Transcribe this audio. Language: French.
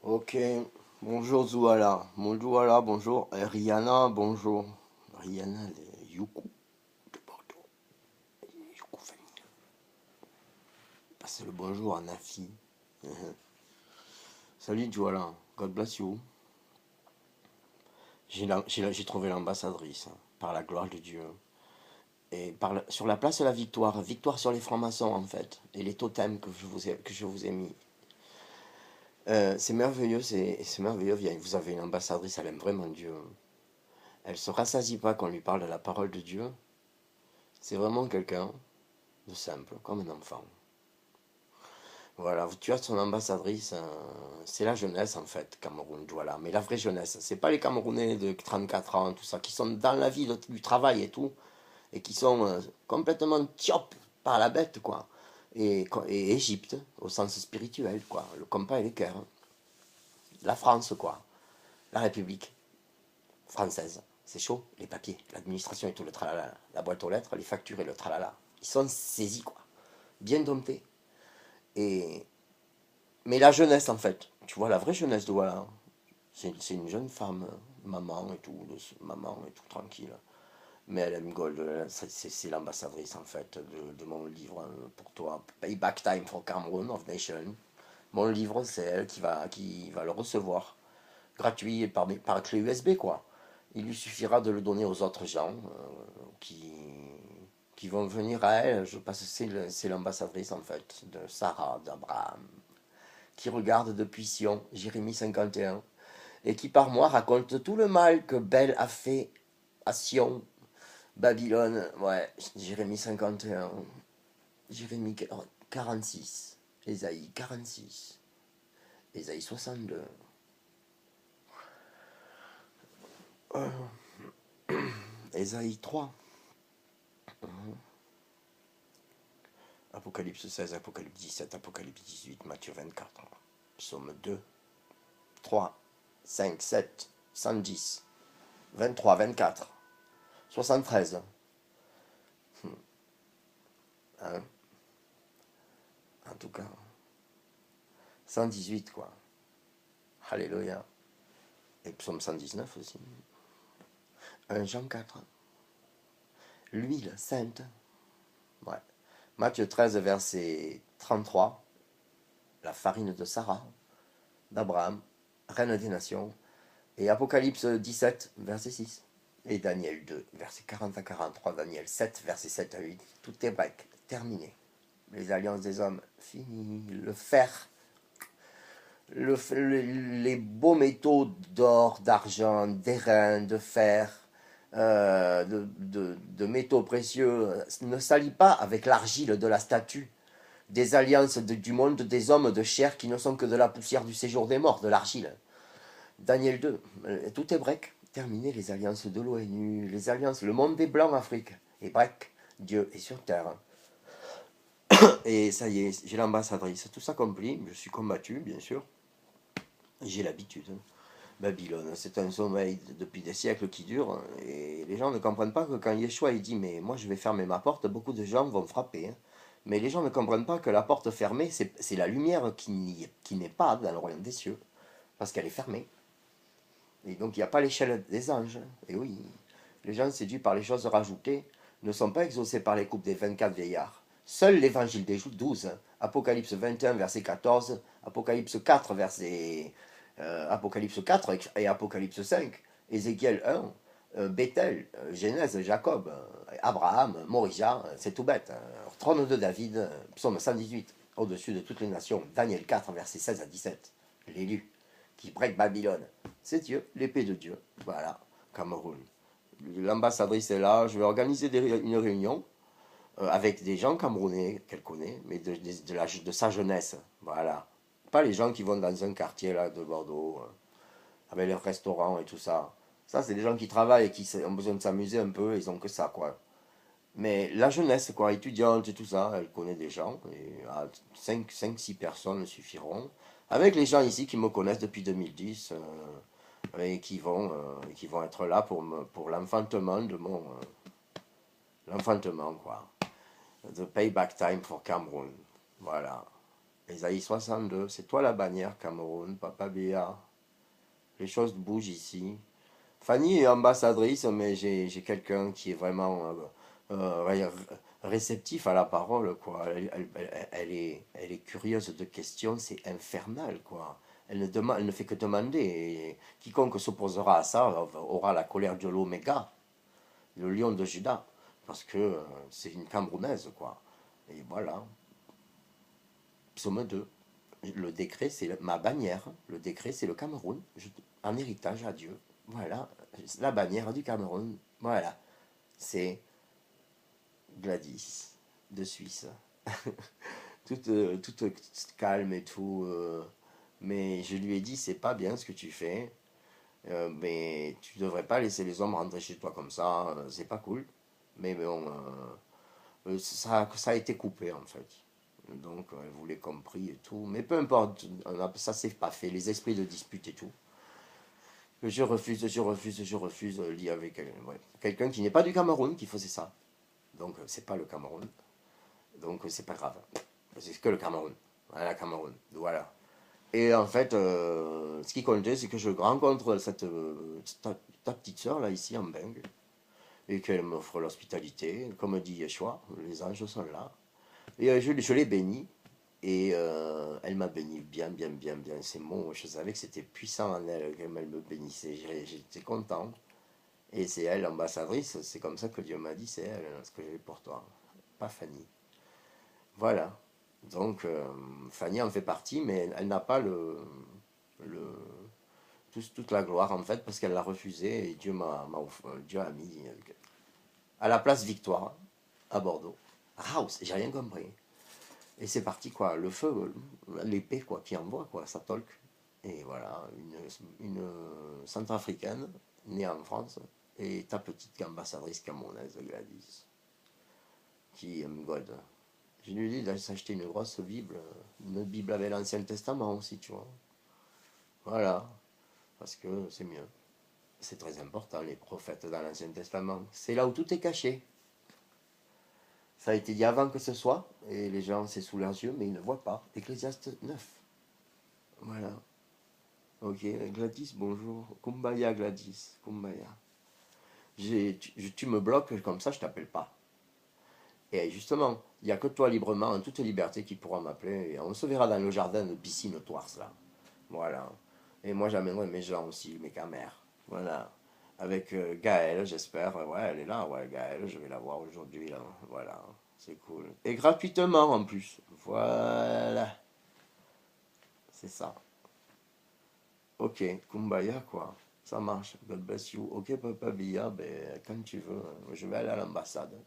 Ok, bonjour Zouala, bonjour Rihanna, bonjour. Rihanna, les Youkou de Bordeaux, Youkou féminin. Passez le bonjour à Nafi. Salut Zouala, God bless you. J'ai trouvé l'ambassadrice, hein, par la gloire de Dieu. Et sur la place de la victoire, victoire sur les francs-maçons en fait, et les totems que je vous ai mis. C'est merveilleux, c'est merveilleux. Vous avez une ambassadrice, elle aime vraiment Dieu. Elle se rassasie pas quand on lui parle de la parole de Dieu. C'est vraiment quelqu'un de simple, comme un enfant. Voilà, tu as son ambassadrice, c'est la jeunesse en fait, Cameroun, voilà. Mais la vraie jeunesse, c'est pas les Camerounais de 34 ans, tout ça, qui sont dans la vie du travail et tout, et qui sont complètement tiop par la bête, quoi. Et Égypte, au sens spirituel, quoi. Le compas et les cœurs. La France, quoi. La République française. C'est chaud, les papiers, l'administration et tout le tralala. La boîte aux lettres, les factures et le tralala. Ils sont saisis, quoi. Bien domptés. Et Mais la jeunesse, en fait, tu vois, la vraie jeunesse de Walla, c'est une jeune femme, maman et tout, maman et tout, tranquille. Mais elle aime Gold, c'est l'ambassadrice, en fait, de mon livre pour toi, Payback Time for Cameroon of Nation. Mon livre, c'est elle qui va le recevoir, gratuit par clé USB, quoi. Il lui suffira de le donner aux autres gens qui vont venir à elle. Je pense que c'est l'ambassadrice, en fait, de Sarah, d'Abraham, qui regarde depuis Sion, Jérémie 51, et qui par moi raconte tout le mal que Bel a fait à Sion, Babylone, ouais, Jérémie 51, Jérémie 46, Ésaïe 46, Ésaïe 62, Ésaïe 3, Apocalypse 16, Apocalypse 17, Apocalypse 18, Matthieu 24, Psaume 2, 3, 5, 7, 110, 23, 24, 73, hein, en tout cas, 118 quoi. Alléluia. Et psaume 119 aussi. 1 Jean 4. L'huile sainte. Ouais. Matthieu 13, verset 33. La farine de Sarah, d'Abraham, reine des nations. Et Apocalypse 17, verset 6. Et Daniel 2, verset 40 à 43. Daniel 7, verset 7 à 8. Tout est break, terminé. Les alliances des hommes, fini. Le fer, les beaux métaux d'or, d'argent, d'airain, de fer, de métaux précieux, ne s'allient pas avec l'argile de la statue des alliances du monde des hommes de chair qui ne sont que de la poussière du séjour des morts, de l'argile. Daniel 2, tout est break, terminé les alliances de l'ONU, les alliances, le monde des blancs Afrique, et break, Dieu est sur terre. Et ça y est, j'ai l'ambassadrice, tout s'accomplit, je suis combattu, bien sûr, j'ai l'habitude. Babylone, c'est un sommeil depuis des siècles qui dure, et les gens ne comprennent pas que quand Yeshua il dit mais moi je vais fermer ma porte, beaucoup de gens vont frapper, hein. Mais les gens ne comprennent pas que la porte fermée, c'est la lumière qui n'est pas dans le royaume des cieux, parce qu'elle est fermée. Et donc il n'y a pas l'échelle des anges. Et oui, les gens séduits par les choses rajoutées ne sont pas exaucés par les coupes des 24 vieillards. Seul l'évangile des 12, Apocalypse 21, verset 14, Apocalypse 4, verset Apocalypse 4 et Apocalypse 5, Ézéchiel 1, Bethel, Genèse, Jacob, Abraham, Morija, c'est tout bête. Trône de David, psaume 118, au-dessus de toutes les nations, Daniel 4, verset 16 à 17, l'élu qui break Babylone. C'est Dieu, l'épée de Dieu. Voilà, Cameroun. L'ambassadrice est là, je vais organiser une réunion avec des gens camerounais qu'elle connaît, mais de sa jeunesse. Voilà. Pas les gens qui vont dans un quartier là de Bordeaux, avec les restaurants et tout ça. Ça, c'est des gens qui travaillent et qui ont besoin de s'amuser un peu, ils ont que ça, quoi. Mais la jeunesse, quoi, étudiante et tout ça, elle connaît des gens, et 5 6 personnes suffiront. Avec les gens ici qui me connaissent depuis 2010, et qui vont être là pour l'enfantement de l'enfantement, quoi. The payback time for Cameroun. Voilà. Esaïe 62, c'est toi la bannière, Cameroun, Papa Béa. Les choses bougent ici. Fanny est ambassadrice, mais j'ai quelqu'un qui est vraiment réceptif à la parole, quoi. Elle est curieuse de questions, c'est infernal, quoi. Elle ne fait que demander. Et quiconque s'opposera à ça aura la colère de l'Oméga, le lion de Juda, parce que c'est une Camerounaise, quoi. Et voilà. Psaume 2. Le décret, c'est ma bannière. Le décret, c'est le Cameroun. En héritage à Dieu. Voilà. La bannière du Cameroun. Voilà. C'est Gladys de Suisse. toute calme et tout. Mais je lui ai dit, c'est pas bien ce que tu fais. Mais tu devrais pas laisser les hommes rentrer chez toi comme ça. C'est pas cool. Mais bon, ça a été coupé en fait. Donc vous l'avez compris et tout. Mais peu importe, ça c'est pas fait. Les esprits de dispute et tout. Je refuse, lit avec ouais, quelqu'un qui n'est pas du Cameroun qui faisait ça. Donc c'est pas le Cameroun. Donc c'est pas grave. C'est que le Cameroun. Voilà, Cameroun. Voilà. Et en fait, ce qui comptait, c'est que je rencontre ta petite soeur là ici en Beng et qu'elle m'offre l'hospitalité. Comme dit Yeshua, les anges sont là. Et je l'ai bénie. Et elle m'a béni bien, bien, bien, bien. Ces mots, je savais que c'était puissant en elle, qu'elle me bénissait. J'étais content. Et c'est elle, l'ambassadrice. C'est comme ça que Dieu m'a dit, c'est elle, ce que j'ai pour toi. Pas Fanny. Voilà. Donc, Fanny en fait partie, mais elle n'a pas le, toute la gloire, en fait, parce qu'elle l'a refusé. Et Dieu a mis à la place Victoire, à Bordeaux. House, j'ai rien compris. Et c'est parti, quoi. Le feu, l'épée, quoi, qui envoie, quoi. Ça tolque. Et voilà, une centrafricaine, née en France, et ta petite ambassadrice camerounaise, Gladys, qui aime God. Je lui ai dit d'aller s'acheter une Bible avec l'Ancien Testament aussi, tu vois. Voilà, parce que c'est mieux. C'est très important, les prophètes dans l'Ancien Testament. C'est là où tout est caché. Ça a été dit avant que ce soit, et les gens, c'est sous leurs yeux, mais ils ne voient pas. Ecclésiaste 9. Voilà. Ok, Gladys, bonjour. Kumbaya, Gladys. Kumbaya. Tu me bloques, comme ça, je t'appelle pas. Et justement, il n'y a que toi librement, en toute liberté, qui pourra m'appeler. Et on se verra dans le jardin de piscine Tours, là. Voilà. Et moi, j'amènerai mes gens aussi, mes camères. Voilà. Avec Gaëlle, j'espère. Ouais, elle est là. Ouais, Gaëlle, je vais la voir aujourd'hui, là. Voilà. C'est cool. Et gratuitement, en plus. Voilà. C'est ça. Ok, Kumbaya, quoi. Ça marche. God bless you. Ok, Papa Bia, ben, quand tu veux, je vais aller à l'ambassade.